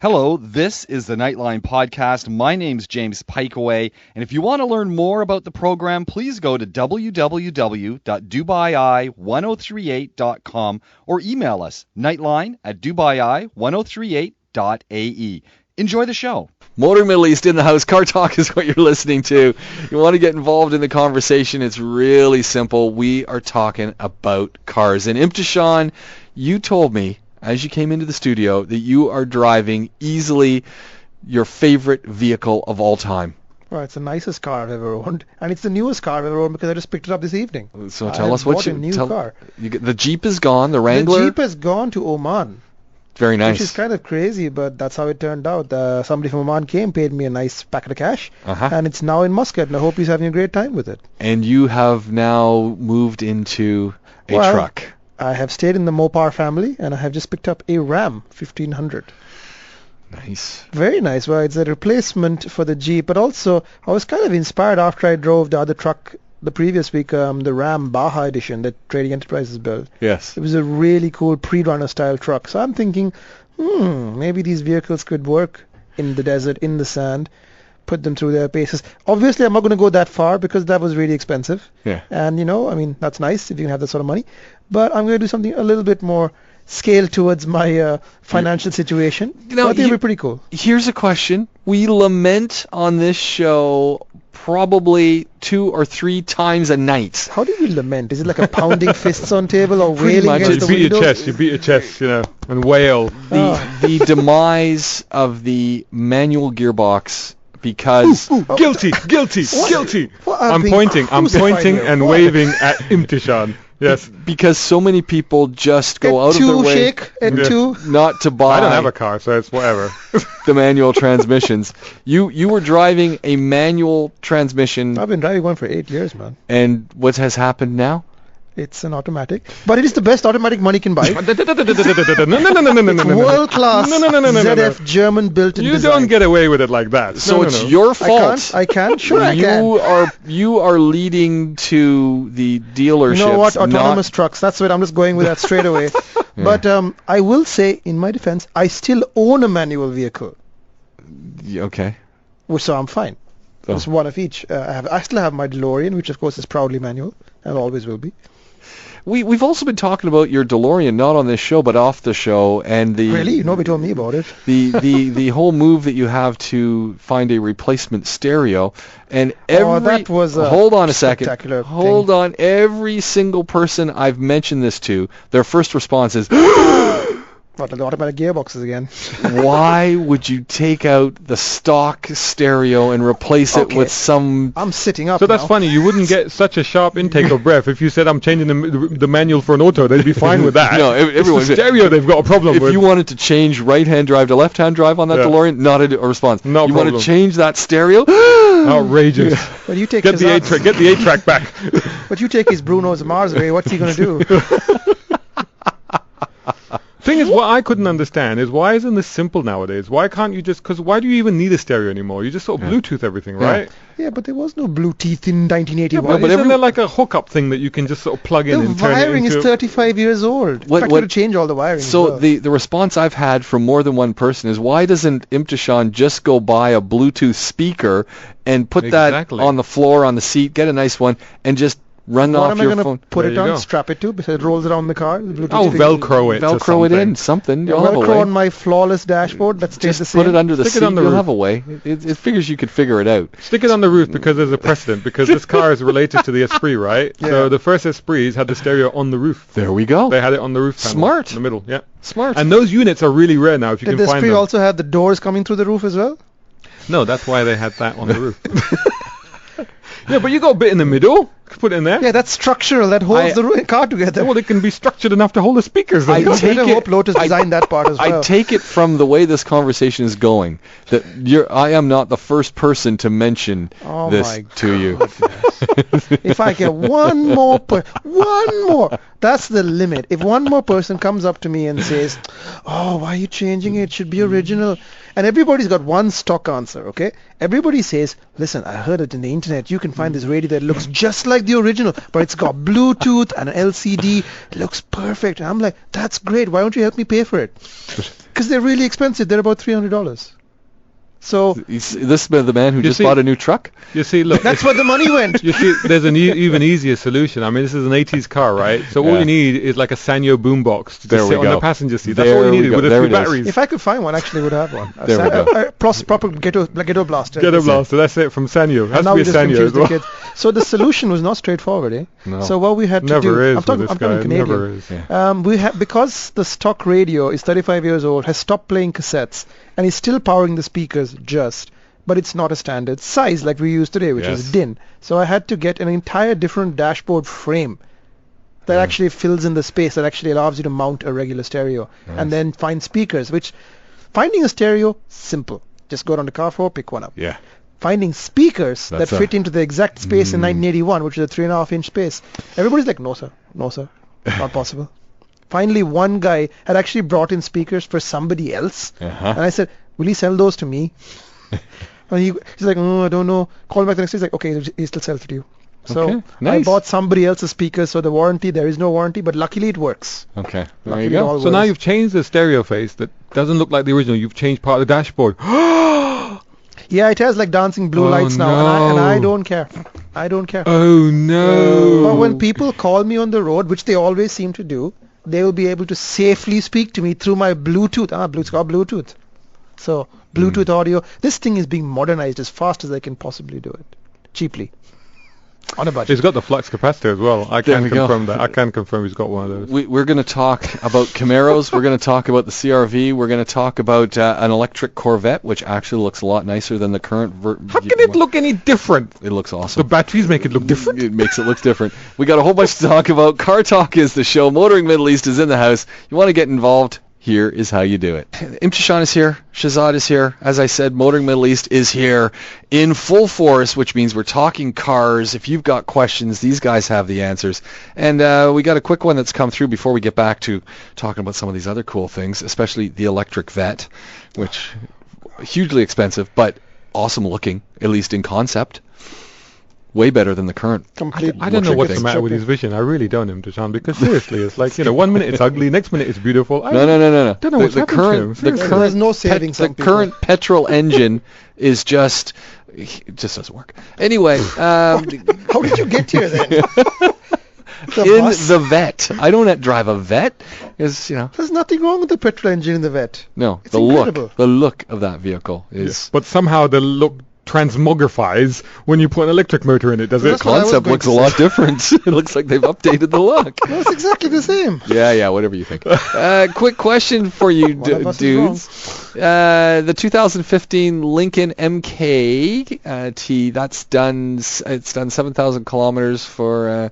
Hello, this is the Nightline Podcast. My name's James Pikeway, and if you want to learn more about the program, please go to www.dubai1038.com or email us, nightline@dubai1038.ae. Enjoy the show. Motor Middle East in the house. Cartalk is what you're listening to. You want to get involved in the conversation, it's really simple. We are talking about cars. And Imthishan, you told me as you came into the studio that you are driving easily your favorite vehicle of all time. Well, it's the nicest car I've ever owned, and it's the newest car I've ever owned because I just picked it up this evening. So tell us what you bought a new car. The Jeep is gone, the Wrangler. The Jeep has gone to Oman. Very nice. Which is kind of crazy, but that's how it turned out. Somebody from Oman came, paid me a nice packet of cash, and it's now in Muscat, and I hope he's having a great time with it. And you have now moved into a truck. I have stayed in the Mopar family, and I have just picked up a Ram 1500. Nice. Very nice. Well, it's a replacement for the Jeep, but also I was kind of inspired after I drove the other truck the previous week, the Ram Baja edition that Trading Enterprises built. Yes. It was a really cool pre-runner style truck. So I'm thinking, maybe these vehicles could work in the desert, in the sand, put them through their paces. Obviously, I'm not going to go that far because that was really expensive. Yeah. And, that's nice if you can have that sort of money. But I'm going to do something a little bit more scaled towards my financial situation. I think it'll be pretty cool. Here's a question. We lament on this show probably 2 or 3 times a night. How do you lament? Is it like a pounding fists on table or wailing against the windows? You beat your chest, and wail. The demise of the manual gearbox because... Guilty! I'm pointing and waving at Imthishan. Yes. Because so many people just go out of their way Sheikh, not to buy... I don't have a car, so it's whatever. The manual transmissions. You were driving a manual transmission. I've been driving one for 8 years, man. And what has happened now? It's an automatic. But it is the best automatic money can buy. No. World-class ZF German built in design. You don't get away with it like that. So it's your fault. I can't. Sure I can. You are leading to the dealerships. You know what? Autonomous trucks. That's what I'm just going with that straight away. Yeah. But I will say, in my defense, I still own a manual vehicle. Okay. So I'm fine. Just one of each. I still have my DeLorean, which of course is proudly manual and always will be. We've also been talking about your DeLorean, not on this show, but off the show, and the really nobody told me about it. The whole move that you have to find a replacement stereo, and that was hold on a second, hold on. Every single person I've mentioned this to, their first response is. What, the automatic gearboxes again? Why would you take out the stock stereo and replace it with some... I'm sitting up So that's funny. You wouldn't get such a sharp intake of breath if you said I'm changing the manual for an auto. They'd be fine with that. No, everyone's stereo they've got a problem with. If you wanted to change right-hand drive to left-hand drive on that DeLorean, not a response. No you problem. Want to change that stereo? Outrageous. Well, you take get the 8-track back. But you take his Bruno's Mars away. What's he going to do? Thing is, what I couldn't understand is why isn't this simple nowadays? Why can't you just... Because why do you even need a stereo anymore? You just sort of Bluetooth everything, right? Yeah, but there was no Bluetooth in 1981. Yeah, but isn't there like a hookup thing that you can just sort of plug in and turn it into... The wiring is 35 years old. In fact, you change all the wiring. So the response I've had from more than one person is, why doesn't Imthishan just go buy a Bluetooth speaker and put that on the floor, on the seat, get a nice one, and just... run off your phone. What am I going to put it on, strap it to, because it rolls around the car? Velcro it. Velcro it in, something. You'll have a way. Velcro on my flawless dashboard, that stays the same. Put it under the seat, you'll have a way. It figures you could figure it out. Stick it on the roof because there's a precedent, because this car is related to the Esprit, right? Yeah. So the first Esprits had the stereo on the roof. There we go. They had it on the roof panel. Smart. In the middle, yeah. Smart. And those units are really rare now if you can find them. Did the Esprit also have the doors coming through the roof as well? No, that's why they had that on the roof. Yeah, but you got a bit in the middle. Put it in there. Yeah, that's structural. That holds the car together. Well, it can be structured enough to hold the speakers. I hope Lotus designed that part as well. I take it from the way this conversation is going that I am not the first person to mention this to you. If I get one more, that's the limit. If one more person comes up to me and says, "Oh, why are you changing it? It should be original." And everybody's got one stock answer, okay? Everybody says, "Listen, I heard it in the internet. You can find this radio that looks just like like the original, but it's got Bluetooth and an LCD. It looks perfect. And I'm like, that's great. Why don't you help me pay for it? Because they're really expensive. They're about $300. So This is the man who You just see- bought a new truck. You see, look, that's where the money went. you see, there's an even easier solution. I mean, this is an 80s car, right? So all Yeah. you need is like a Sanyo boombox to There just we sit on go. the passenger seat. That's There all you we needed go. with the There three it is. batteries. If I could find one, I actually would have one. There we go. Proper ghetto blaster. Ghetto blaster, that's it, from Sanyo. Has And now to we be a just Sanyo confuse as the well. kids. So the solution was not straightforward, eh? No. So what we had to do, Never is I'm talking, with I'm this talking guy. Canadian. Never is. Yeah. We have, because the stock radio is 35 years old, has stopped playing cassettes, and is still powering the speakers just, but it's not a standard size like we use today, which Yes. is DIN. So I had to get an entire different dashboard frame that actually fills in the space, that actually allows you to mount a regular stereo, and then find speakers, which finding a stereo, simple. Just go down to car floor, pick one up. Yeah. Finding speakers That's that fit into the exact space in 1981, which is a 3.5-inch space. Everybody's like, no sir, not possible. Finally, one guy had actually brought in speakers for somebody else, Uh-huh. and I said, will you sell those to me? And he's like, oh, I don't know. Call me back the next day. He's like, okay, he still sells it to you. So Okay, I nice. bought somebody else's speakers, so the warranty, there is no warranty, but luckily it works. Okay. There Luckily you it go. all So now works. you've changed the stereo face that doesn't look like the original. You've changed part of the dashboard. Yeah, it has like dancing blue Oh, lights now, and I no. don't care. I don't care. Oh no. But when people call me on the road, which they always seem to do, they will be able to safely speak to me through my Bluetooth. It's got Bluetooth. So Bluetooth audio. This thing is being modernized as fast as I can possibly do it, cheaply, on a budget. He's got the flux capacitor as well. I There can we go. confirm that. I can confirm he's got one of those. We're going to talk about Camaros. We're going to talk about the CRV. We're going to talk about an electric Corvette, which actually looks a lot nicer than the current. How can it look any different? It looks The awesome. batteries make it look different. It makes it look different. We got a whole bunch to talk about. Car Talk is the show. Motoring Middle East is in the house. You want to get involved? Here is how you do it. Imthishan is here. Shahzad is here. As I said, Motoring Middle East is here in full force, which means we're talking cars. If you've got questions, these guys have the answers. And we got a quick one that's come through before we get back to talking about some of these other cool things, especially the electric Vette, which hugely expensive, but awesome looking, at least in concept. Way better than the current. Complete. I don't know what's the Tricky. matter with his vision. I really don't, Imthishan, because seriously, it's like, 1 minute it's ugly, next minute it's beautiful. No. Don't know what's the happened to him, current, the seriously. current, There's no saving the some people. current petrol engine is just, it just doesn't work. Anyway, How did you get here then? The in bus? the Vette, I don't drive a Vette. Is There's nothing wrong with the petrol engine in the Vette. no, It's the incredible. look of that vehicle is. But somehow the look transmogrifies when you put an electric motor in it, does it? That's what I was Concept going looks to a lot different. It looks like they've updated the look. No, it's exactly the same. Yeah, whatever you think. Quick question for you, One of us is dudes. The 2015 Lincoln MK T, it's done 7,000 kilometers for.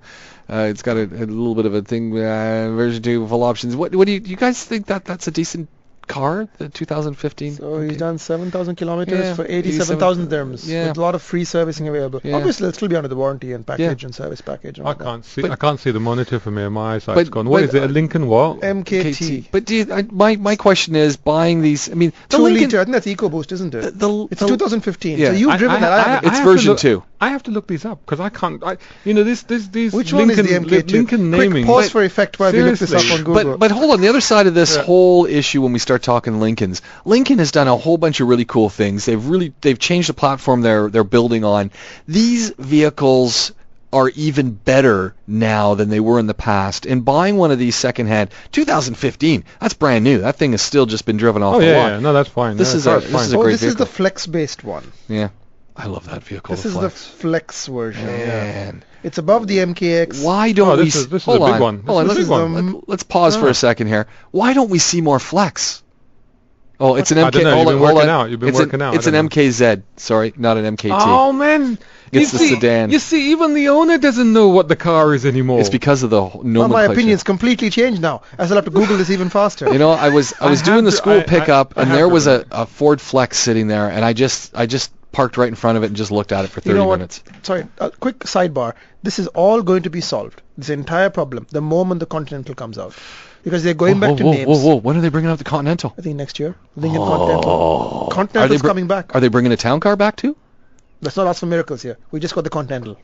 It's got a little bit of a thing, version 2 full options. What do you guys think that's a decent car, the 2015? So he's done 7,000 kilometers Yeah, for 87,000 87,000 dirhams, yeah. with a lot of free servicing available. Yeah. Obviously, it'll still be under the warranty and package Yeah. and service package. And I all that. can't see the monitor from here. My eyesight's But- gone. What but- is it? A Lincoln what? MKT. But my question is, buying these, I mean, the 2 Lincoln, liter. I think that's EcoBoost, isn't it? It's 2015. Yeah. So you've driven that. I haven't. It's have to version look- 2. I have to look these up because I can't. These Which Lincoln, one is the MK2? Lincoln naming. Quick pause for effect while we look this up Seriously. on Google. But hold on, the other side of this Yeah. whole issue when we start talking Lincolns, Lincoln has done a whole bunch of really cool things. They've changed the platform they're building on. These vehicles are even better now than they were in the past. And buying one of these secondhand, 2015, that's brand new. That thing has still just been driven off Oh the yeah, lot. yeah, no, that's fine. This Yeah, is that's a- fine. this is a Oh, great this is vehicle. the flex-based one. Yeah, I love that vehicle. This the is Flex. the flex version. Man. It's above the MKX. Why don't Oh, we? this is a hold big on, one. Hold on, This is let's, a big one. let's pause for Ah. a second here. Why don't we see more Flex? Oh, it's an I MK. don't know, hold you've on, been hold working on. out, you've been it's working out, It's I an don't know. MKZ. Sorry, not an MKT. Oh man, It's the sedan. You see, even the owner doesn't know what the car is anymore. It's because of the Well, nomenclature. my opinion's completely changed now. I still have to Google this even faster. You know, I was I doing have the to- school I pickup, and have there to was admit. a Ford Flex sitting there, and I just parked right in front of it and just looked at it for 30 You know what? minutes. Sorry, a quick sidebar. This is all going to be solved. This entire problem the moment the Continental comes out, because they're going back to names. Whoa! When are they bringing out the Continental? I think next year. Lincoln Continental. Continental's br- coming back. Are they bringing a town car back too? Let's not ask for miracles here. We just got the Continental.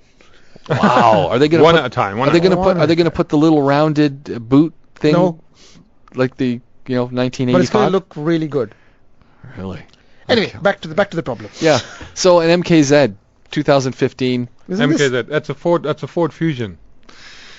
Wow. Are they going to One at a time. Are they going to put the little rounded boot thing? No. Like the 1985. But it's going to look really good. Really. Anyway, Okay. back to the problem. Yeah. So an MKZ 2015. Isn't this- MKZ. That's a Ford Fusion.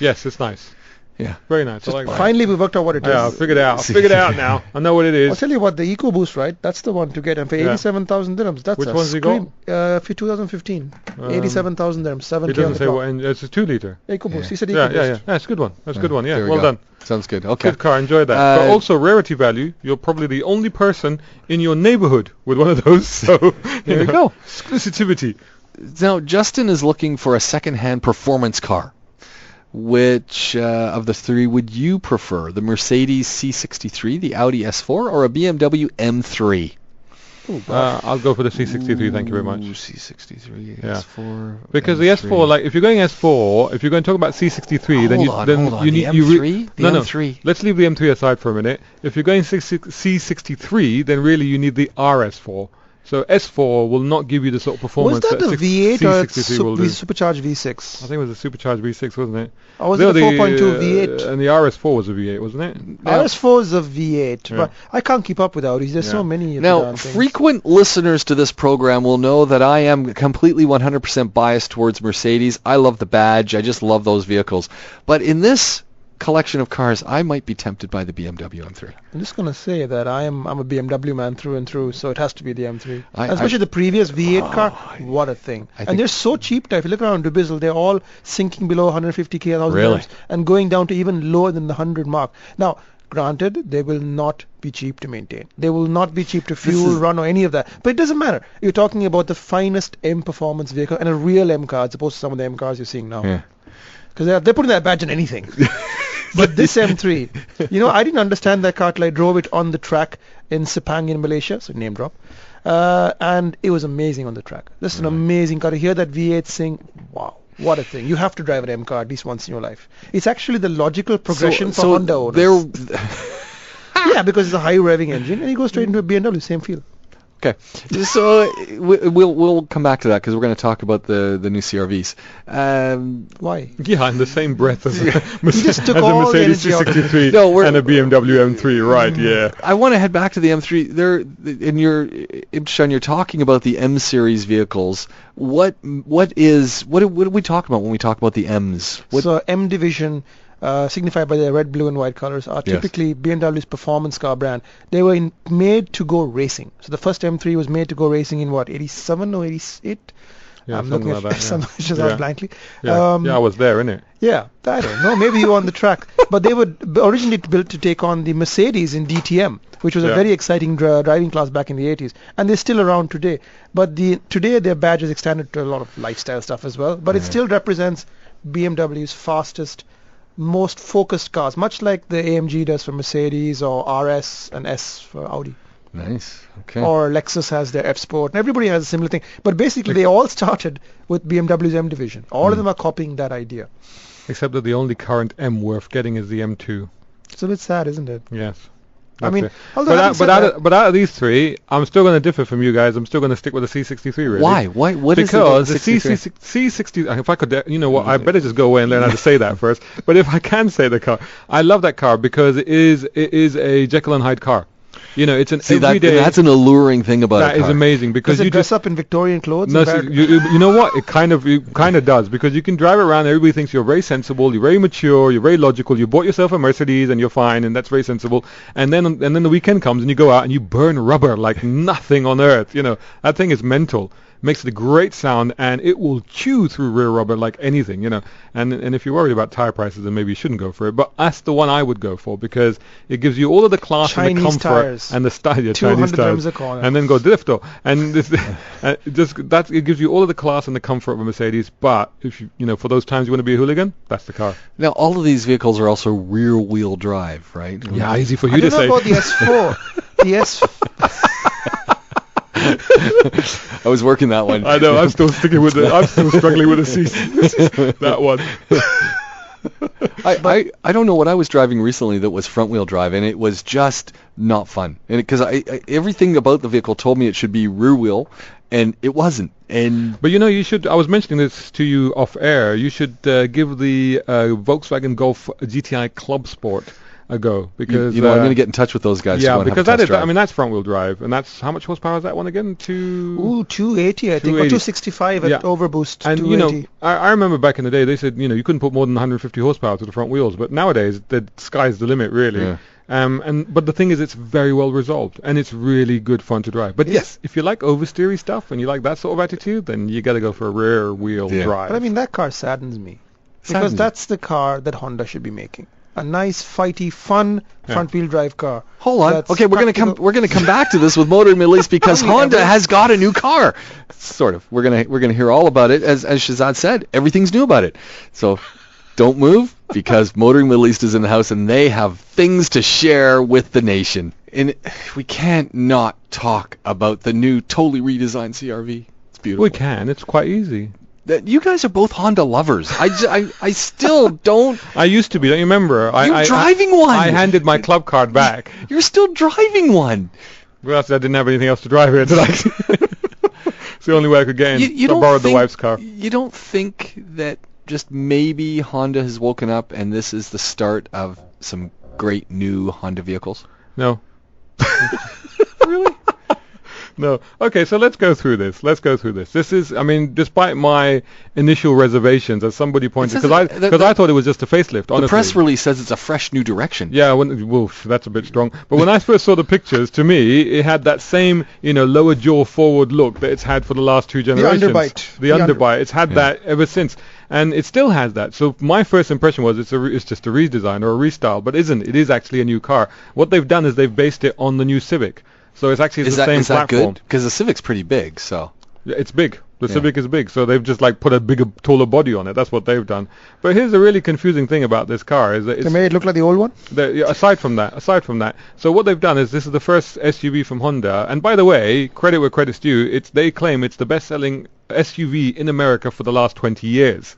Yes, it's nice. Yeah. Very nice. I like that. Finally, we worked out what it is. Yeah, I figured it out. I figured it out now. I know what it I'll is. tell you what, the EcoBoost, right? That's the one to get, and for Yeah. 87,000 dirhams. That's Which a one's he scream. For 2015, 87,000 dirhams, 7K It on doesn't the say clock. what. It's a 2-liter. EcoBoost. Yeah. He said Yeah, EcoBoost. yeah. That's a good one. That's a good one. Yeah. There we Well go. done. Sounds good. Okay. Good car. Enjoyed that. But also rarity value. You're probably the only person in your neighborhood with one of those. So There you go. Exclusivity. Now, Justin is looking for a second-hand performance car. Which of the three would you prefer? The Mercedes C63, the Audi S4, or a BMW M3? I'll go for the C63. Thank you very much. Ooh, C63, Yeah. S4. Because the S4, like, if you're going S4, if you're going to talk about C63, then Hold you on. need The you M3? The no, M3. Let's leave the M3 aside for a minute. If you're going C63, then really you need the RS4. So S4 will not give you the sort of Was performance that the six- V8 or C63 will do. supercharged I V6? think it was a supercharged V6, wasn't it? Or was No, it the 4.2 V8? And the RS4 was a V8, wasn't it? RS4 is a V8, Yeah. but I can't keep up with Audis. There's Yeah. so many. of the Now, damn things. frequent listeners to this program will know that I am completely 100% biased towards Mercedes. I love the badge. I just love those vehicles. But in this collection of cars, I might be tempted by the BMW M3. I'm just gonna say that I'm a BMW man through and through, so it has to be the M3. I- Especially the previous V8 car, what a thing! I think- And they're so cheap now. If you look around Dubizzle, they're all sinking below 150k, 1,000 Really? dirhams, and going down to even lower than the 100 mark. Now, granted, they will not be cheap to maintain. They will not be cheap to fuel, run, or any of that. But it doesn't matter. You're talking about the finest M performance vehicle and a real M car, as opposed to some of the M cars you're seeing now. Yeah. Because they're putting that badge on anything. But this M3, I didn't understand that car till I drove it on the track in Sepang in Malaysia, so name drop. And it was amazing on the track. Just an amazing car. To hear that V8 sing, wow, what a thing. You have to drive an M car at least once in your life. It's actually the logical progression for Honda owners. Yeah, because it's a high revving engine, and you go straight into a BMW, same feel. Okay, so we'll come back to that because we're going to talk about the new CRVs. Why? Yeah, in the same breath as a just took as a all the Mercedes energy out of C63 No, and a BMW M3, right? Yeah. I want to head back to the M3. There, in your Imthishan, you're talking about the M series vehicles. What do we talk about when we talk about the M's? So M division, signified by their red, blue, and white colors, are Yes. typically BMW's performance car brand. They were made to go racing. So the first M3 was made to go racing in what, 87 or 88? Yeah, I'm something looking like at that. some Yeah. Shahzad Yeah. blankly. Yeah. Yeah, I was there, innit? Yeah, I don't know. Maybe you were on the track. But they were originally built to take on the Mercedes in DTM, which was a Yeah. very exciting driving class back in the 80s. And they're still around today. But today their badge is extended to a lot of lifestyle stuff as well. But it still represents BMW's fastest, most focused cars, much like the AMG does for Mercedes, or RS and S for Audi. Nice. Okay. Or Lexus has their F Sport, and everybody has a similar thing. But basically, they all started with BMW's M division. All of them are copying that idea. Except that the only current M worth getting is the M2. It's a bit sad, isn't it? Yes. I mean, That's it. although but, having out, said but, out that- of, but out of these three, I'm still going to differ from you guys. I'm still going to stick with the C63, really. Why? What is it about Because the the 63? C60, if I could, you know what, I better just go away and learn how to say that first. But if I can say the car, I love that car because it is a Jekyll and Hyde car. You know, it's an See, everyday. that's an alluring thing about That a is car. amazing because Does it you dress just up in Victorian clothes? no, and so wear- you know what? It kind of does because you can drive around. Everybody thinks you're very sensible, you're very mature, you're very logical. You bought yourself a Mercedes and you're fine, and that's very sensible. And then the weekend comes and you go out and you burn rubber like nothing on earth. You know, that thing is mental. Makes it a great sound, and it will chew through rear rubber like anything. You know, and if you're worried about tire prices, then maybe you shouldn't go for it. But that's the one I would go for because it gives you all of the class and the Chinese comfort tires. and the style. Yeah, 200 Chinese tires. dirhams a corner. And then go drifto, and this, it gives you all of the class and the comfort of a Mercedes. But if you for those times you want to be a hooligan, that's the car. Now, all of these vehicles are also rear-wheel drive, right? Yeah, easy for I you to don't know say. about the S4. The S. I was working that one. I know. I'm still sticking with I'm still struggling with the C. That one. I don't know what I was driving recently that was front-wheel drive, and it was just not fun. And because everything about the vehicle told me it should be rear-wheel, and it wasn't. But you should. I was mentioning this to you off air. You should give the Volkswagen Golf GTI Clubsport a go, because I'm going to get in touch with those guys. Yeah, to because have a test drive. I mean, that's front-wheel drive, and that's how much horsepower is that one again? 280, I think, or 265 at overboost. And 280. I remember back in the day they said you couldn't put more than 150 horsepower to the front wheels, but nowadays the sky's the limit, really. Yeah. But the thing is, it's very well resolved, and it's really good fun to drive. But yes, if you like oversteery stuff and you like that sort of attitude, then you got to go for a rear wheel drive. But I mean, that car saddens me, because that's the car that Honda should be making. A nice, fighty, fun front-wheel drive car. Hold on. Okay, we're gonna come back to this with Motor Middle East, because Honda has got a new car. Sort of. We're gonna hear all about it. As Shahzad said, everything's new about it. So don't move, because Motoring Middle East is in the house, and they have things to share with the nation. And we can't not talk about the new, totally redesigned CR-V. It's beautiful. We can. It's quite easy. You guys are both Honda lovers. I still don't. I used to be. Don't you remember? You're driving one. I handed my club card back. You're still driving one. Well, I didn't have anything else to drive here tonight. It's the only way I could get in. So I borrowed the wife's car. You don't think that just maybe Honda has woken up and this is the start of some great new Honda vehicles? No. Really? No. Okay, so let's go through this. This is, I mean, despite my initial reservations, as somebody pointed, because I thought it was just a facelift, honestly. The press release says it's a fresh new direction. Yeah, that's a bit strong. But when I first saw the pictures, to me, it had that same, lower jaw forward look that it's had for the last two generations. The underbite. It's had that ever since. And it still has that. So my first impression was it's just a redesign or a restyle, but it is actually a new car. What they've done is they've based it on the new Civic. So it's actually the same platform. Is that good? Because the Civic's pretty big, so. Yeah, it's big. The Civic is big, so they've just put a bigger, taller body on it. That's what they've done. But here's a really confusing thing about this car is that they made it look like the old one. Aside from that, so what they've done is this is the first SUV from Honda. And by the way, credit where credit's due. They claim it's the best-selling SUV in America for the last 20 years.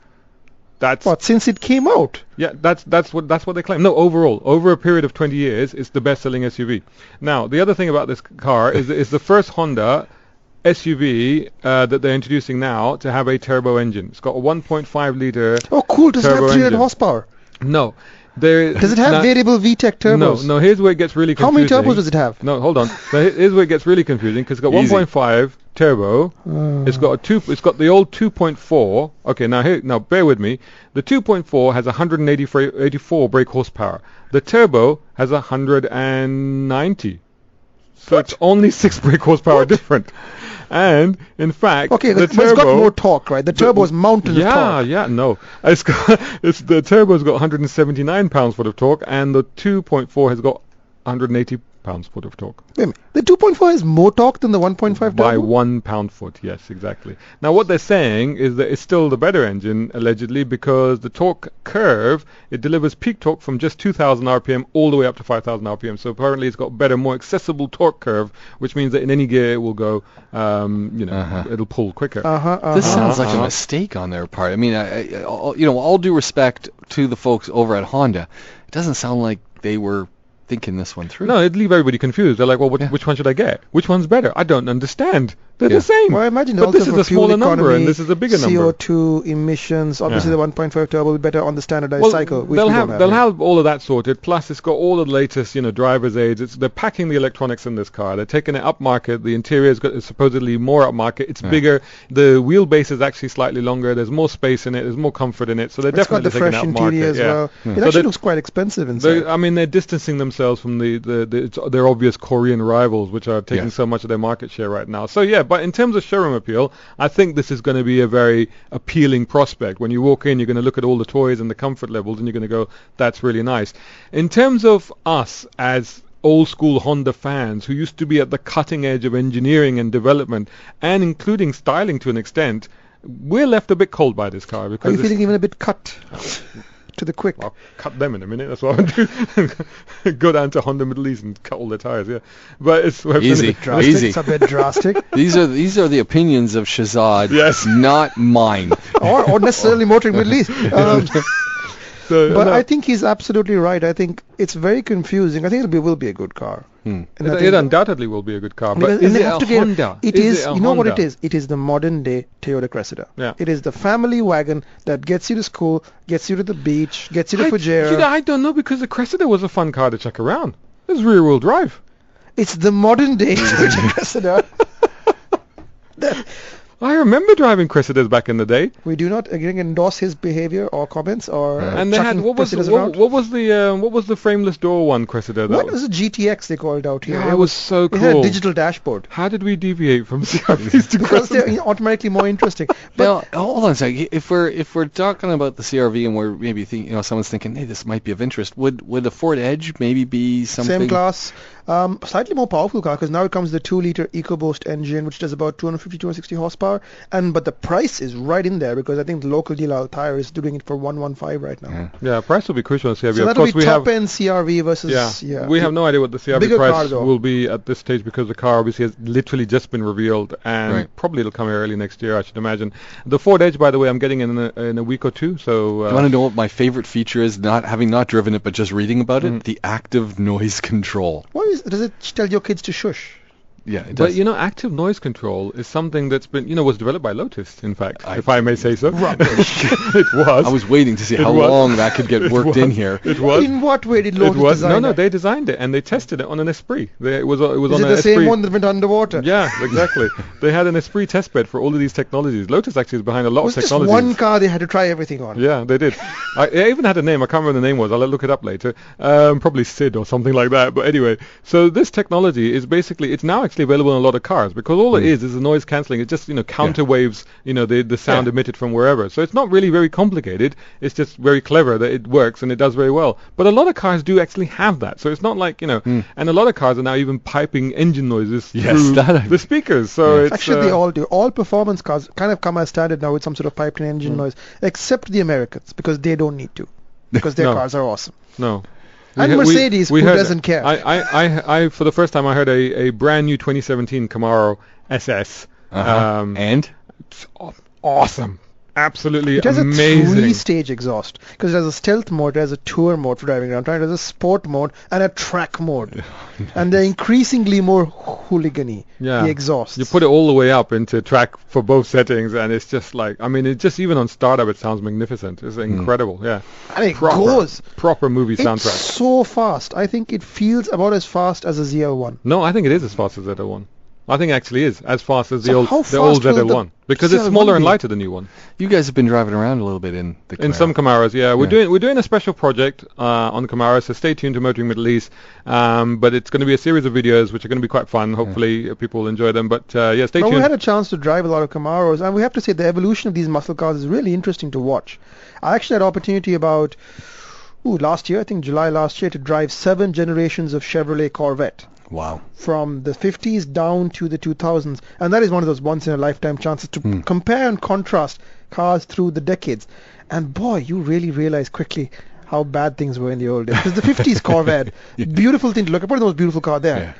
That's what, since it came out? Yeah, that's what they claim. No, overall, over a period of 20 years, it's the best-selling SUV. Now, the other thing about this car is it's the first Honda SUV that they're introducing now to have a turbo engine. It's got a 1.5 liter. Oh, cool! Does it have 300 horsepower? No. Does it have variable VTEC turbos? No. Here's where it gets really confusing. How many turbos does it have? No, hold on. So here's where it gets really confusing, because it's got 1.5 turbo. It's got the old 2.4. Okay, now bear with me. The 2.4 has 184 brake horsepower. The turbo has 190. So it's only 6 brake horsepower different. And in fact, it's got more torque, right? The turbo is mountain of torque. No. The turbo's got 179 pounds-foot of torque, and the 2.4 has got 180 pounds-foot of torque. Wait a minute. The 2.4 has more torque than the 1.5 turbo? By 1 pound-foot, yes, exactly. Now, what they're saying is that it's still the better engine, allegedly, because the torque curve, it delivers peak torque from just 2,000 RPM all the way up to 5,000 RPM. So apparently it's got better, more accessible torque curve, which means that in any gear it will go, it'll pull quicker. This sounds like a mistake on their part. I mean, all due respect to the folks over at Honda, it doesn't sound like they were thinking this one through. No, it'd leave everybody confused. They're like, well, which one should I get? Which one's better? I don't understand. They're the same. Well, I imagine but this is a smaller number and this is a bigger number. CO2 emissions, obviously the 1.5 turbo will be better on the standardized cycle. Which they'll have all of that sorted. Plus, it's got all of the latest, driver's aids. They're packing the electronics in this car. They're taking it upmarket. The interior is supposedly more upmarket. It's bigger. The wheelbase is actually slightly longer. There's more space in it. There's more comfort in it. So they're definitely taking it upmarket. It's got the fresh interior as well. It actually looks quite expensive inside. They're distancing themselves from their obvious Korean rivals, which are taking so much of their market share right now. So but in terms of showroom appeal, I think this is going to be a very appealing prospect. When you walk in, you're going to look at all the toys and the comfort levels, and you're going to go, that's really nice. In terms of us as old school Honda fans who used to be at the cutting edge of engineering and development, and including styling to an extent, we're left a bit cold by this car. Because are you feeling even a bit cut to the quick? I'll cut them in a minute. That's what I'm doing. Go down to Honda Middle East and cut all their tires. Yeah, but it's easy. It's a bit drastic. These are the opinions of Shahzad. Yes, not mine. or necessarily Motoring Middle East. So, But no, I think he's absolutely right. I think it's very confusing. I think will be a good car. And I it think undoubtedly will be a good car. But because- is and they it have a to get Honda? it Is is. it a You know what it Honda? is? It is the modern day Toyota Cressida. Yeah. It is the family wagon that gets you to school, gets you to the beach, gets you to Fujairah. You know, I don't know, because the Cressida was a fun car to check around. It was rear-wheel drive. It's the modern day Toyota Cressida. I remember driving Cressidas back in the day. We do not again endorse his behavior or comments or And they had chucking what was Cressidas what, around. what was the frameless door one Cressida? What was a GTX they called out here? Yeah, it was so It had a cool. digital dashboard. How did we deviate from CRVs to Because Cressidas? they're automatically more interesting. But Now, hold on a second. If we're talking about the CRV and we're maybe someone's thinking, hey, this might be of interest. Would a Ford Edge maybe be something? same class, slightly more powerful car because now it comes with the 2-liter EcoBoost engine, which does about 250, 260 horsepower. But the price is right in there because I think the local dealer Altair is doing it for 115 right now. Yeah, price will be crucial in CRV. So of that'll course, be we have. top end CRV versus We have no idea what the CRV Bigger car, price though. will be at this stage because the car obviously has literally just been revealed, and Right. probably it'll come here early next year, I should imagine. The Ford Edge, by the way, I'm getting in a week or two. So You want to know what my favorite feature is? Not having not driven it, but just reading about it. The active noise control. What is? Does it tell your kids to shush? Yeah, it But does. active noise control is something that's been, was developed by Lotus, in fact, if I may say so. It was. I was waiting to see It how was. long that could get worked in here. It was. In what way did It Lotus was. design No, that? they designed it and they tested it on an Esprit. It was Is on it an the Esprit. same one that went underwater? Yeah, exactly. They had an Esprit testbed for all of these technologies. Lotus actually is behind a lot Was of just technologies. one car they had to try everything on? Yeah, they did. I even had a name. I can't remember the name was. I'll look it up later. Probably Sid or something like that. But anyway, so this technology is basically, it's now actually available in a lot of cars because all it is a noise cancelling. It just, counterwaves, the sound emitted from wherever. So it's not really very complicated. It's just very clever that it works and it does very well. But a lot of cars do actually have that. So it's not like, and a lot of cars are now even piping engine noises through the speakers. So it's Actually, they all do. All performance cars kind of come as standard now with some sort of piped in engine noise, except the Americans because they don't need to, because their No. cars are awesome. No. And Mercedes, who doesn't care? I for the first time I heard a brand new 2017 Camaro SS. And It's awesome. Absolutely It has amazing. a 3-stage exhaust because it has a stealth mode, it has a tour mode for driving around, it has a sport mode and a track mode, and they're increasingly more hooligan-y. Yeah. The exhaust. You put it all the way up into track for both settings, and it's just like, it just even on startup, it sounds magnificent. It's incredible. Yeah. and it goes. Proper movie It's soundtrack. so fast. I think it feels about as fast as a ZL1. No, I think it is as fast as ZL1. I think it actually is as fast as So the how old fast will ZL1 because it's ZL1 smaller and be? lighter than the new one. you guys have been driving around a little bit in the In Camaro. some Camaros, yeah. We're Yeah. doing a special project on the Camaros, so stay tuned to Motoring Middle East. But it's going to be a series of videos which are going to be quite fun. Hopefully people will enjoy them. But stay Well, tuned. we had a chance to drive a lot of Camaros, and we have to say the evolution of these muscle cars is really interesting to watch. I actually had opportunity about last year, I think July last year, to drive 7 generations of Chevrolet Corvette. Wow. From the 50s down to the 2000s, and that is one of those once-in-a-lifetime chances to compare and contrast cars through the decades. And boy, you really realize quickly how bad things were in the old days. Because the 50s Corvette, beautiful thing to look at, probably the most beautiful car there,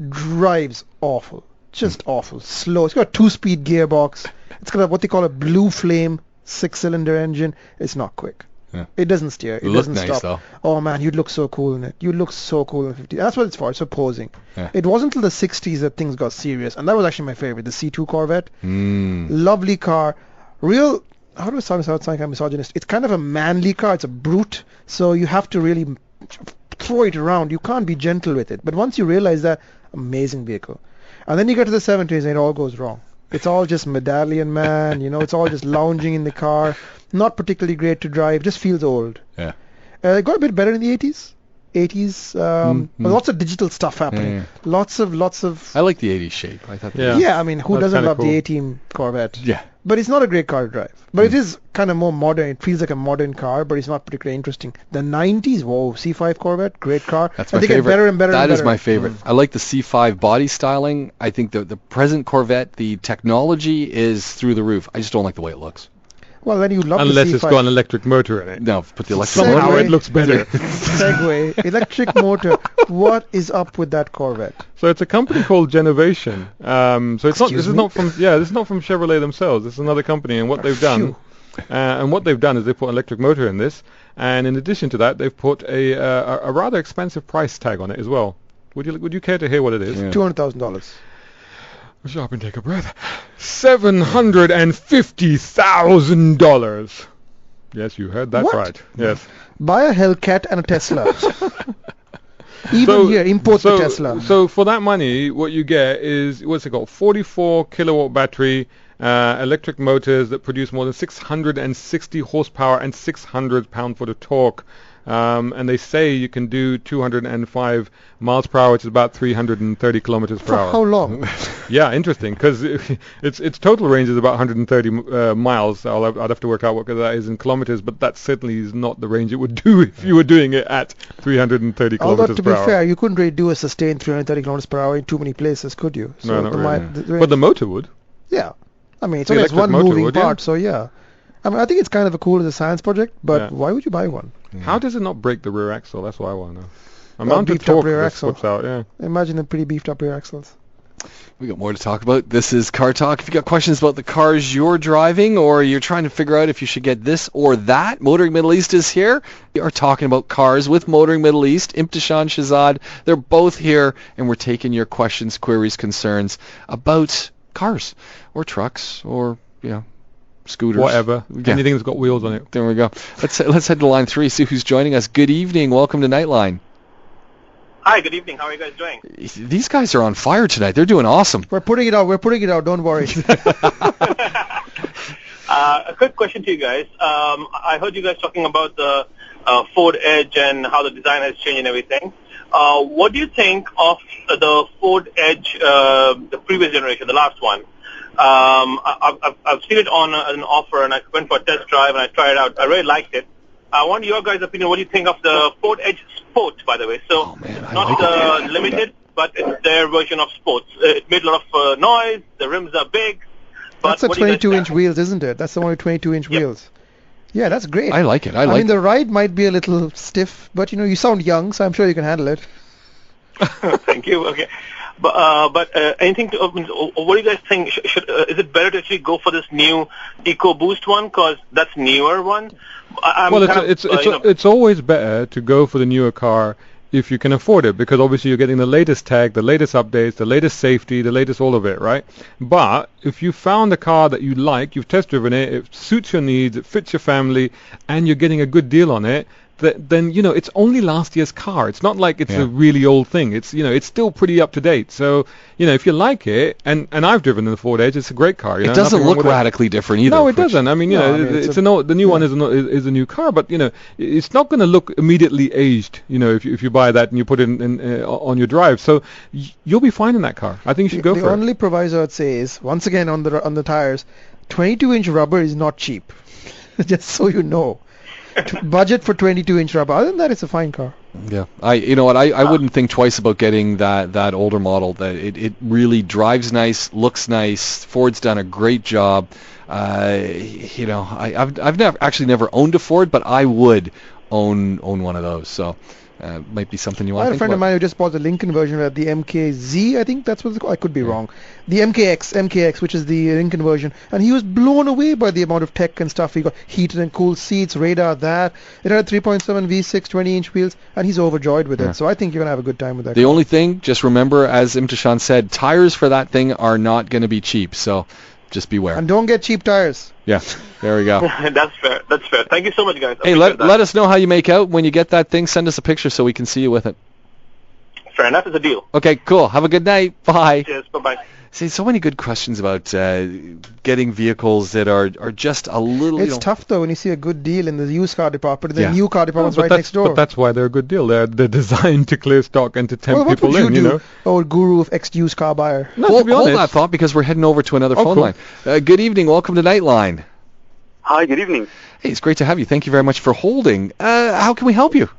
drives awful, just awful, slow. It's got a 2-speed gearbox. It's got what they call a blue flame 6-cylinder engine. It's not quick. Yeah. It doesn't steer. It Look doesn't nice, stop. though. Oh man, you'd look so cool in it. You'd look so cool in the 50s. That's what it's for. It's for posing. Yeah. It wasn't until the 60s that things got serious, and that was actually my favorite, the C2 Corvette. Lovely car. Real, how do I sound kind of misogynist? It's kind of a manly car. It's a brute, so you have to really throw it around. You can't be gentle with it. But once you realize that, amazing vehicle. And then you get to the 70s and it all goes wrong. It's all just medallion man, it's all just lounging in the car. Not particularly great to drive, just feels old. Yeah. It got a bit better in the 80s. Lots of digital stuff happening. Yeah. Lots of. I like the 80s shape. I thought that Yeah. Yeah, I mean, who That's doesn't kinda love cool. the A-Team Corvette? Yeah. But it's not a great car to drive. But it is kind of more modern. It feels like a modern car, but it's not particularly interesting. The 90s, whoa, C5 Corvette, great car. That's and my they favorite. get better and better That and is better. my favorite. I like the C5 body styling. I think the present Corvette, the technology is through the roof. I just don't like the way it looks. Well, then you love Unless the C5. it's got an electric motor in it. No, put the electric Segway. Somehow motor it in. looks better. Segway, electric motor. What is up with that Corvette? So it's a company called Genovation. So it's not. Excuse This is me? not from. Yeah, this is not from Chevrolet themselves. This is another company, and what they've done. And what they've done is they've put an electric motor in this, and in addition to that, they've put a rather expensive price tag on it as well. Would you care to hear what it is? Yeah. $200,000. Stop and take a breath. $750,000. Yes, you heard that What? right. Yes. Buy a Hellcat and a Tesla. Even here, import the Tesla. So for that money, what you get is, what's it called? 44 kilowatt battery, electric motors that produce more than 660 horsepower and 600 pound-foot of torque. And they say you can do 205 miles per hour, which is about 330 kilometers per For hour. how long? Yeah, interesting, because its total range is about 130 miles. I'd have to work out what that is in kilometers, but that certainly is not the range it would do if you were doing it at 330 Although, kilometers to per be hour. fair, you couldn't really do a sustained 330 kilometers per hour in too many places, could you? No, not the really. range- But the motor would. Yeah. I mean, it's The only has electric one motor moving would, yeah. part, so yeah. I mean, I think it's kind of a cool as a science project, but Yeah. why would you buy one? How does it not break the rear axle? That's what I want to know. Well, Amount of beefed up torque rear this axle. puts out, yeah. Imagine the pretty beefed up rear axles. We got more to talk about. This is Car Talk. If you got questions about the cars you're driving, or you're trying to figure out if you should get this or that, Motoring Middle East is here. We are talking about cars with Motoring Middle East. Imthishan, Shahzad, they're both here, and we're taking your questions, queries, concerns about cars or trucks or, scooters. Whatever. Yeah. Anything that's got wheels on it. There we go. Let's head to line 3, see who's joining us. Good evening. Welcome to Nightline. Hi, good evening. How are you guys doing? These guys are on fire tonight. They're doing awesome. We're putting it out. Don't worry. A quick question to you guys. I heard you guys talking about the Ford Edge and how the design has changed and everything. What do you think of the Ford Edge, the previous generation, the last one? I've seen it on an offer, and I went for a test drive, and I tried it out. I really liked it. I want your guys' opinion. What do you think of the Ford Edge Sport, by the way? So, not the Limited, but it's their version of Sports. It made a lot of noise. The rims are big. But That's the what do you guys 22-inch think? wheels, isn't it? That's the one with 22-inch Yep. wheels. Yeah, that's great. I like it. I I like mean, the ride might be a little stiff, but you sound young, so I'm sure you can handle it. Thank you. Okay. But anything to what do you guys think? Is it better to actually go for this new EcoBoost one, because that's newer one? Well, it's always better to go for the newer car if you can afford it, because obviously you're getting the latest tech, the latest updates, the latest safety, the latest all of it, right? But if you found a car that you like, you've test driven it, it suits your needs, it fits your family, and you're getting a good deal on it, then it's only last year's car. It's not like it's a really old thing. It's it's still pretty up to date. So if you like it, and I've driven the Ford Edge, it's a great car. it doesn't nothing wrong look with it. radically different either. No, it doesn't. I mean, the new one is a new car, but it's not going to look immediately aged. If you buy that and you put it in on your drive, so you'll be fine in that car. I think you should go The for it. only proviso I'd say is, once again on the tires, 22-inch rubber is not cheap. Just so you know. Budget for 22-inch rubber. Other than that, it's a fine car. Yeah, I wouldn't think twice about getting that older model. That it really drives nice, looks nice. Ford's done a great job. I've never owned a Ford, but I would own one of those. So might be something you I want had to a think friend of about. mine who just bought the Lincoln version of the MKZ, I think that's what it's called. I could be wrong. The MKX, which is the Lincoln version, and he was blown away by the amount of tech and stuff. He got heated and cooled seats, radar, that. It had a 3.7 V6, 20-inch wheels, and he's overjoyed with it. So I think you're going to have a good time with that The car. only thing, just remember, as Imthishan said, tires for that thing are not going to be cheap. So just beware. And don't get cheap tires. Yeah, there we go. That's fair. That's fair. Thank you so much, guys. Hey, Appreciate that. let us know how you make out when you get that thing. Send us a picture so we can see you with it. Fair enough. It's a deal. Okay, cool. Have a good night. Bye. Cheers. Bye-bye. See, so many good questions about getting vehicles that are just a little. It's tough though when you see a good deal in the used car department, and the Yeah. new car department's But right that's- next door. But that's why they're a good deal. They're designed to clear stock and to tempt Well, what people would you in. do, old guru of ex-used car buyer? No, Hold to be honest, that thought, because we're heading over to another Oh, phone cool. line. Good evening. Welcome to Nightline. Hi, good evening. Hey, it's great to have you. Thank you very much for holding. How can we help you?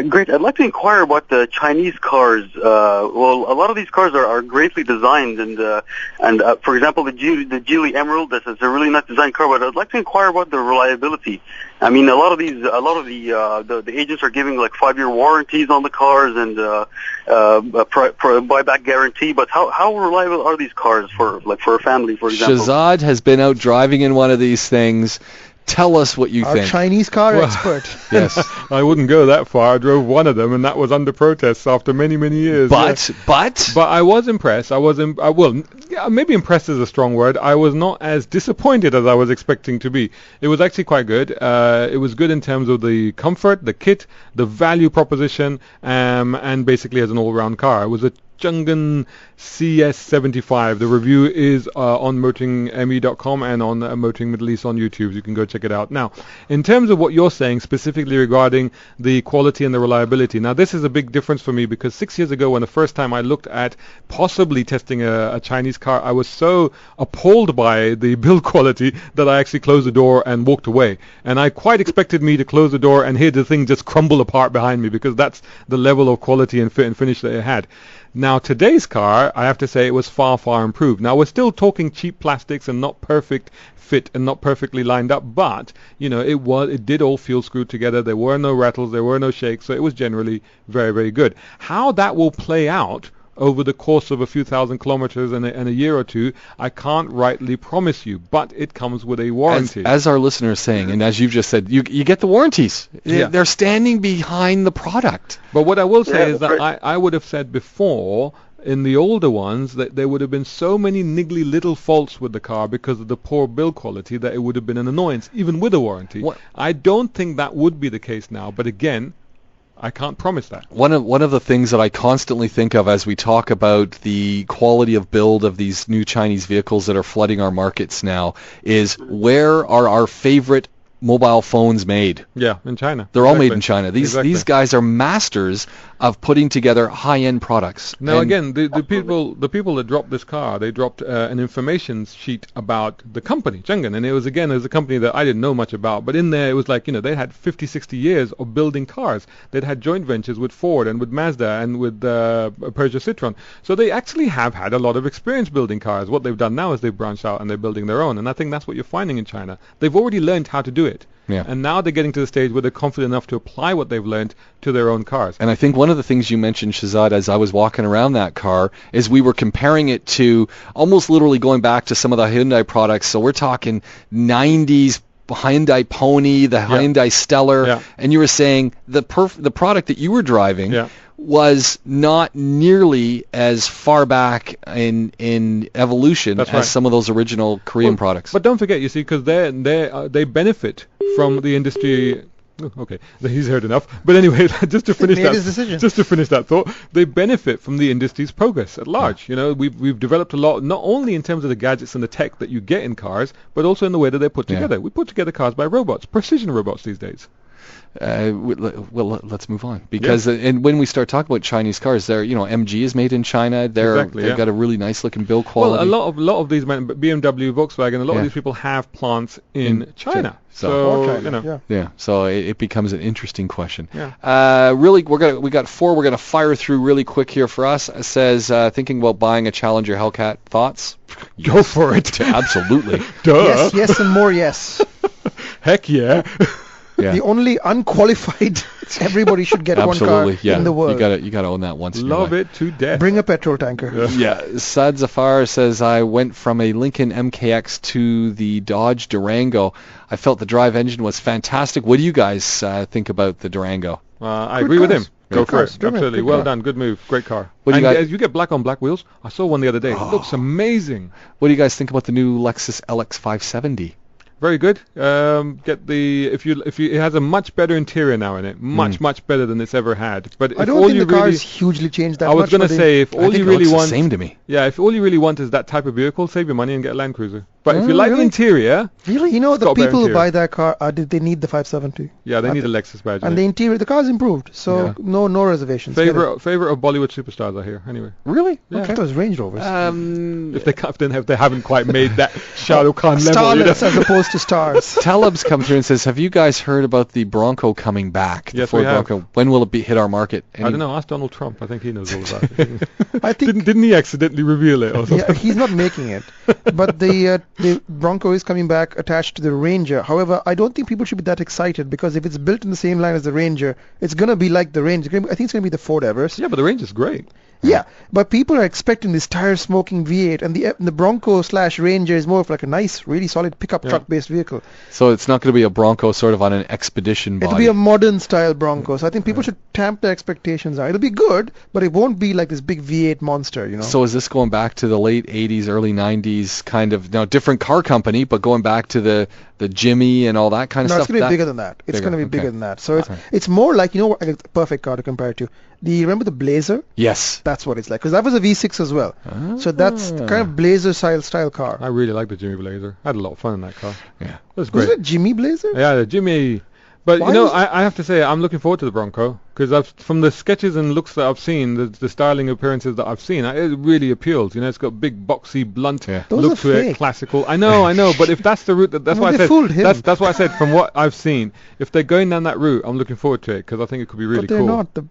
Great. I'd like to inquire about the Chinese cars. Well, a lot of these cars are greatly designed, and for example, the Geely Emerald. This is a really nice design car, but I'd like to inquire about the reliability. I mean, a lot of the agents are giving like 5-year warranties on the cars and a buyback guarantee. But how reliable are these cars for a family, for example? Shahzad has been out driving in one of these things. Tell us what you Our think. Chinese car expert. Yes. I wouldn't go that far. I drove one of them, and that was under protest after many, many years. But I was impressed. Maybe impressed is a strong word. I was not as disappointed as I was expecting to be. It was actually quite good. It was good in terms of the comfort, the kit, the value proposition, and basically as an all-round car. It was a Changan CS75. The review is on motoringme.com and on Motoring Middle East on YouTube. You can go check it out. Now, in terms of what you're saying specifically regarding the quality and the reliability, now this is a big difference for me because 6 years ago when the first time I looked at possibly testing a Chinese car, I was so appalled by the build quality that I actually closed the door and walked away. And I quite expected me to close the door and hear the thing just crumble apart behind me because that's the level of quality and fit and finish that it had. Now, today's car, I have to say, it was far, far improved. Now, we're still talking cheap plastics and not perfect fit and not perfectly lined up, but, you know, it did all feel screwed together. There were no rattles, there were no shakes, so it was generally very, very good. How that will play out over the course of a few thousand kilometers and a year or two, I can't rightly promise you, but it comes with a warranty. As our listener is saying, and as you've just said, you get the warranties. Yeah. They're standing behind the product. But what I will say is that I would have said before, in the older ones, that there would have been so many niggly little faults with the car because of the poor build quality that it would have been an annoyance, even with a warranty. I don't think that would be the case now, but again, I can't promise that. One of the things that I constantly think of as we talk about the quality of build of these new Chinese vehicles that are flooding our markets now is where are our favorite mobile phones made? Yeah, in China. They're all made in China. These guys are masters of putting together high-end products. Now again, the people that dropped this car, they dropped an information sheet about the company, Changan, and it was a company that I didn't know much about, but in there it was like, you know, they had 50, 60 years of building cars. They'd had joint ventures with Ford and with Mazda and with Peugeot Citroën. So they actually have had a lot of experience building cars. What they've done now is they've branched out and they're building their own, and I think that's what you're finding in China. They've already learned how to do it. Yeah. And now they're getting to the stage where they're confident enough to apply what they've learned to their own cars. And I think one of the things you mentioned, Shahzad, as I was walking around that car, is we were comparing it to almost literally going back to some of the Hyundai products. So we're talking 90s Hyundai Pony, the Hyundai Stellar, and you were saying the product that you were driving was not nearly as far back in evolution as some of those original Korean products. But don't forget, you see, because they benefit from the industry. Okay, he's heard enough. But anyway, just to finish that thought, they benefit from the industry's progress at large. You know, we've developed a lot, not only in terms of the gadgets and the tech that you get in cars, but also in the way that they're put together. We put together cars by robots, precision robots these days. Well, let's move on because and when we start talking about Chinese cars, MG is made in China. They've got a really nice looking build quality. Well, a lot of these BMW, Volkswagen, a lot of these people have plants in China. So it becomes an interesting question. Really, we got four. We're gonna fire through really quick here for us. It says thinking about buying a Challenger Hellcat. Thoughts? Go for it. Absolutely. Duh. Yes, and more yes. Heck yeah. Yeah. The only unqualified, everybody should get one car in the world. You gotta own that once. Love it to death. Bring a petrol tanker. Sad Zafar says, I went from a Lincoln MKX to the Dodge Durango. I felt the drive engine was fantastic. What do you guys think about the Durango? I agree with him. Go for it. Absolutely. Well done. Good move. Great car. You get black on black wheels. I saw one the other day. It looks amazing. What do you guys think about the new Lexus LX 570? Very good. It has a much better interior now in it, much better than it's ever had. But I don't think the car's hugely changed that much. I was going to say, if all you really want, the same to me. Yeah, if all you really want is that type of vehicle, save your money and get a Land Cruiser. But if you like the interior, Really? You know, It's the got a better people who interior. buy that car, they need the 570. yeah, they need a Lexus badge. And the interior, the car's improved. So Yeah. no reservations. Get it. favorite of Bollywood superstars are here. Anyway, Really? yeah. Okay. Those Range Rovers. if they haven't quite made that Shah Rukh Khan level, you know. Starlets as opposed to stars. Taleb's come through and says, have you guys heard about the Bronco coming back? The Yes, Ford we have. Bronco. When will it hit our market? I don't know. Ask Donald Trump. I think he knows all about it. I think Didn't he accidentally reveal it? Or something? yeah, he's not making it. But the Bronco is coming back attached to the Ranger. However, I don't think people should be that excited because if it's built in the same line as the Ranger, it's going to be like the Ranger. I think it's going to be the Ford Everest. Yeah, but the range is great. Yeah, but people are expecting this tire-smoking V8, and the Bronco/Ranger is more of like a nice, really solid pickup Yeah. truck-based vehicle. So it's not going to be a Bronco sort of on an expedition body. It'll be a modern-style Bronco, so I think people should tamp their expectations down. It'll be good, but it won't be like this big V8 monster, you know. So is this going back to the late 80s, early 90s kind of, now different car company, but going back to the Jimmy and all that kind of No, stuff? it's going to be bigger than that. It's Bigger, going to be okay. bigger than that. So Okay. it's more like, you know what, a perfect car to compare it to. Remember the Blazer? Yes. That's what it's like. Because that was a V6 as well. So that's the kind of Blazer style car. I really like the Jimmy Blazer. I had a lot of fun in that car. Yeah. It was Was great. it Jimmy Blazer? Yeah, the Jimmy. But Why you know, was- I have to say, I'm looking forward to the Bronco because from the sketches and looks that I've seen, the styling appearances that I've seen, it really appeals. You know, it's got big, boxy, blunt Yeah. Those look are to it, fake. classical. I know. But if that's the route, that's Well, why I they said. fooled him. That's why I said from what I've seen, if they're going down that route, I'm looking forward to it because I think it could be really But they're cool. not. The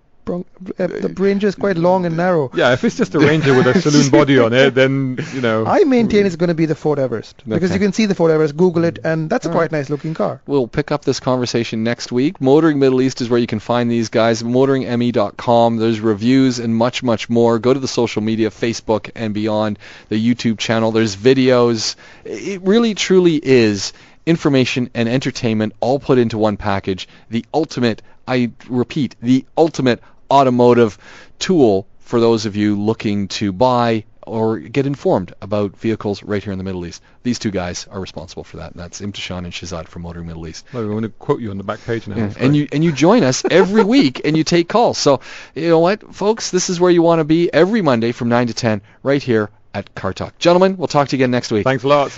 Ranger is quite long and narrow. Yeah, if it's just a Ranger with a saloon body on it, then you know. I maintain it's going to be the Ford Everest. Because Okay. you can see the Ford Everest, Google it, and that's a quite nice looking car. We'll pick up this conversation next week. Motoring Middle East is where you can find these guys. MotoringME.com. There's reviews and much, much more. Go to the social media, Facebook and beyond, the YouTube channel. There's videos. It really, truly is information and entertainment all put into one package. The ultimate, I repeat, the ultimate automotive tool for those of you looking to buy or get informed about vehicles right here in the Middle East. These two guys are responsible for that. And that's Imthishan and Shahzad from Motoring Middle East. I'm going to quote you on the back page now. Yeah, It's and great. you join us every week and you take calls. So you know what, folks, this is where you want to be every Monday from 9 to 10 right here at Cartalk. Gentlemen, we'll talk to you again next week. Thanks a lot.